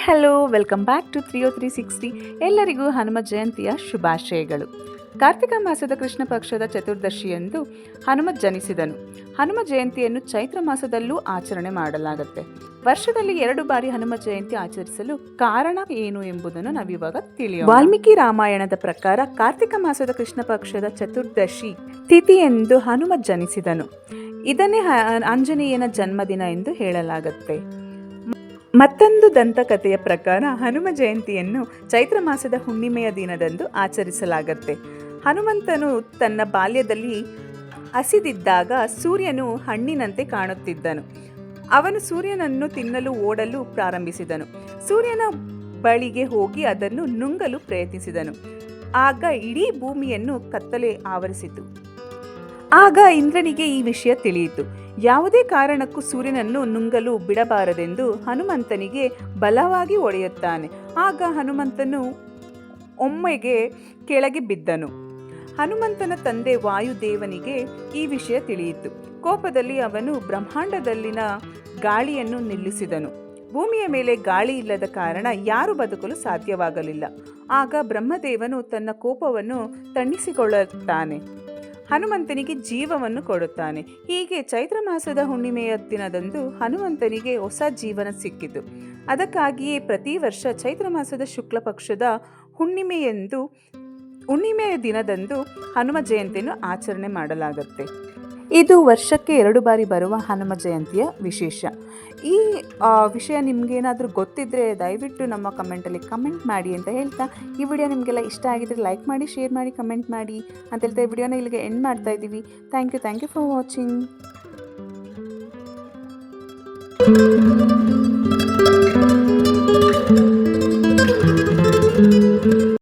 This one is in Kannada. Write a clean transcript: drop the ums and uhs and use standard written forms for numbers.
Hello, welcome back to 30360. ಎಲ್ಲರಿಗೂ ಹನುಮ ಜಯಂತಿಯ ಶುಭಾಶಯಗಳು. ಕಾರ್ತಿಕ ಮಾಸದ ಕೃಷ್ಣ ಪಕ್ಷದ ಚತುರ್ದಶಿಯಂದು ಹನುಮ ಜನಿಸಿದನು. ಹನುಮ ಜಯಂತಿಯನ್ನು ಚೈತ್ರ ಮಾಸದಲ್ಲೂ ಆಚರಣೆ ಮಾಡಲಾಗುತ್ತೆ. ವರ್ಷದಲ್ಲಿ 2 ಬಾರಿ ಹನುಮ ಜಯಂತಿ ಆಚರಿಸಲು ಕಾರಣ ಏನು ಎಂಬುದನ್ನು ನಾವಿವಾಗ ತಿಳಿಯೋಣ. ವಾಲ್ಮೀಕಿ ರಾಮಾಯಣದ ಪ್ರಕಾರ ಕಾರ್ತಿಕ ಮಾಸದ ಕೃಷ್ಣ ಪಕ್ಷದ ಚತುರ್ದಶಿ ತಿಥಿಯೆಂದು ಹನುಮ ಜನಿಸಿದನು. ಇದನ್ನೇ ಆಂಜನೇಯನ ಜನ್ಮದಿನ ಎಂದು ಹೇಳಲಾಗುತ್ತೆ. ಮತ್ತೊಂದು ದಂತಕಥೆಯ ಪ್ರಕಾರ ಹನುಮ ಜಯಂತಿಯನ್ನು ಚೈತ್ರ ಮಾಸದ ಹುಣ್ಣಿಮೆಯ ದಿನದಂದು ಆಚರಿಸಲಾಗುತ್ತೆ. ಹನುಮಂತನು ತನ್ನ ಬಾಲ್ಯದಲ್ಲಿ ಹಸಿದಿದ್ದಾಗ ಸೂರ್ಯನು ಹಣ್ಣಿನಂತೆ ಕಾಣುತ್ತಿದ್ದನು. ಅವನು ಸೂರ್ಯನನ್ನು ತಿನ್ನಲು ಓಡಲು ಪ್ರಾರಂಭಿಸಿದನು. ಸೂರ್ಯನ ಬಳಿಗೆ ಹೋಗಿ ಅದನ್ನು ನುಂಗಲು ಪ್ರಯತ್ನಿಸಿದನು. ಆಗ ಇಡೀ ಭೂಮಿಯನ್ನು ಕತ್ತಲೆ ಆವರಿಸಿತು. ಆಗ ಇಂದ್ರನಿಗೆ ಈ ವಿಷಯ ತಿಳಿಯಿತು. ಯಾವುದೇ ಕಾರಣಕ್ಕೂ ಸೂರ್ಯನನ್ನು ನುಂಗಲು ಬಿಡಬಾರದೆಂದು ಹನುಮಂತನಿಗೆ ಬಲವಾಗಿ ಹೊಡೆಯುತ್ತಾನೆ. ಆಗ ಹನುಮಂತನು ಒಮ್ಮೆಗೆ ಕೆಳಗೆ ಬಿದ್ದನು. ಹನುಮಂತನ ತಂದೆ ವಾಯುದೇವನಿಗೆ ಈ ವಿಷಯ ತಿಳಿಯಿತು. ಕೋಪದಲ್ಲಿ ಅವನು ಬ್ರಹ್ಮಾಂಡದಲ್ಲಿನ ಗಾಳಿಯನ್ನು ನಿಲ್ಲಿಸಿದನು. ಭೂಮಿಯ ಮೇಲೆ ಗಾಳಿ ಇಲ್ಲದ ಕಾರಣ ಯಾರು ಬದುಕಲು ಸಾಧ್ಯವಾಗಲಿಲ್ಲ. ಆಗ ಬ್ರಹ್ಮದೇವನು ತನ್ನ ಕೋಪವನ್ನು ತಣಿಸಿಕೊಳ್ಳುತ್ತಾನೆ. ಹನುಮಂತನಿಗೆ ಜೀವವನ್ನು ಕೊಡುತ್ತಾನೆ. ಹೀಗೆ ಚೈತ್ರ ಮಾಸದ ಹುಣ್ಣಿಮೆಯ ದಿನದಂದು ಹನುಮಂತನಿಗೆ ಹೊಸ ಜೀವನ ಸಿಕ್ಕಿತು. ಅದಕ್ಕಾಗಿಯೇ ಪ್ರತಿ ವರ್ಷ ಚೈತ್ರ ಮಾಸದ ಶುಕ್ಲ ಪಕ್ಷದ ಹುಣ್ಣಿಮೆಯ ದಿನದಂದು ಹನುಮ ಜಯಂತಿಯನ್ನು ಆಚರಣೆ ಮಾಡಲಾಗುತ್ತೆ. ಇದು ವರ್ಷಕ್ಕೆ 2 ಬಾರಿ ಬರುವ ಹನುಮ ಜಯಂತಿಯ ವಿಶೇಷ. ಈ ವಿಷಯ ನಿಮಗೇನಾದರೂ ಗೊತ್ತಿದ್ದರೆ ದಯವಿಟ್ಟು ನಮ್ಮ ಕಮೆಂಟಲ್ಲಿ ಕಮೆಂಟ್ ಮಾಡಿ ಅಂತ ಹೇಳ್ತಾ, ಈ ವಿಡಿಯೋ ನಿಮಗೆಲ್ಲ ಇಷ್ಟ ಆಗಿದ್ರೆ ಲೈಕ್ ಮಾಡಿ, ಶೇರ್ ಮಾಡಿ, ಕಮೆಂಟ್ ಮಾಡಿ ಅಂತ ಹೇಳ್ತಾ ಈ ವಿಡಿಯೋನ ಇಲ್ಲಿಗೆ ಎಂಡ್ ಮಾಡ್ತಾ ಇದ್ದೀವಿ. Thank you for watching.